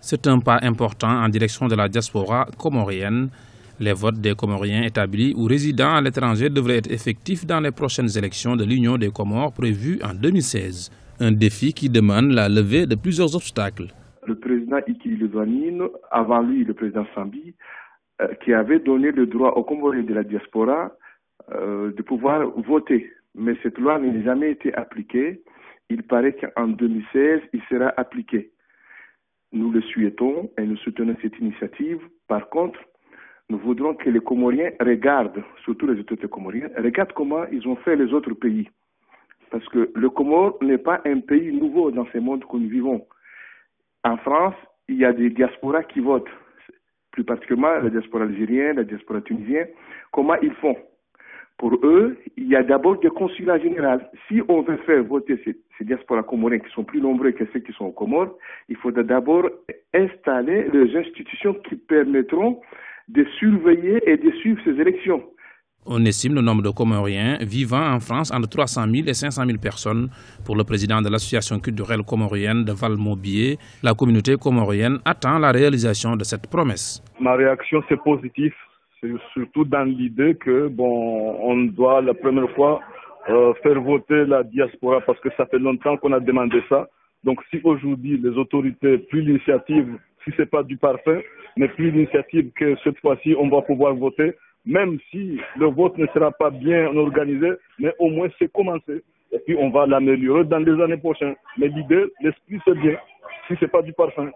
C'est un pas important en direction de la diaspora comorienne. Les votes des Comoriens établis ou résidant à l'étranger devraient être effectifs dans les prochaines élections de l'Union des Comores prévues en 2016. Un défi qui demande la levée de plusieurs obstacles. Le président Ikili Zouanine, avant lui le président Sambi, qui avait donné le droit aux Comoriens de la diaspora de pouvoir voter. Mais cette loi n'a jamais été appliquée. Il paraît qu'en 2016, il sera appliqué. Nous le souhaitons et nous soutenons cette initiative. Par contre, nous voudrons que les Comoriens regardent, surtout les autorités comoriennes, regardent comment ils ont fait les autres pays. Parce que le Comore n'est pas un pays nouveau dans ce monde que nous vivons. En France, il y a des diasporas qui votent, plus particulièrement la diaspora algérienne, la diaspora tunisienne. Comment ils font? Pour eux, il y a d'abord des consulats généraux. Si on veut faire voter ces diasporas comoriens qui sont plus nombreux que ceux qui sont aux Comores, il faudra d'abord installer les institutions qui permettront de surveiller et de suivre ces élections. On estime le nombre de Comoriens vivant en France entre 300 000 et 500 000 personnes. Pour le président de l'association culturelle comorienne de Valmobier, la communauté comorienne attend la réalisation de cette promesse. Ma réaction, c'est positif, c'est surtout dans l'idée que on doit la première fois faire voter la diaspora parce que ça fait longtemps qu'on a demandé ça. Donc si aujourd'hui les autorités prennent l'initiative, si ce n'est pas du parfait, mais plus l'initiative que cette fois-ci on va pouvoir voter, même si le vote ne sera pas bien organisé, mais au moins c'est commencé. Et puis on va l'améliorer dans les années prochaines. Mais l'idée, l'esprit c'est bien, si ce n'est pas du parfait.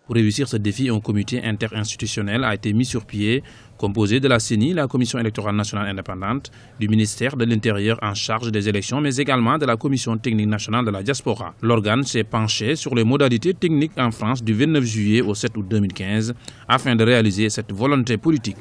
Pour réussir ce défi, un comité interinstitutionnel a été mis sur pied, composé de la CENI, la Commission électorale nationale indépendante, du ministère de l'Intérieur en charge des élections, mais également de la Commission technique nationale de la diaspora. L'organe s'est penché sur les modalités techniques en France du 29 juillet au 7 août 2015 afin de réaliser cette volonté politique.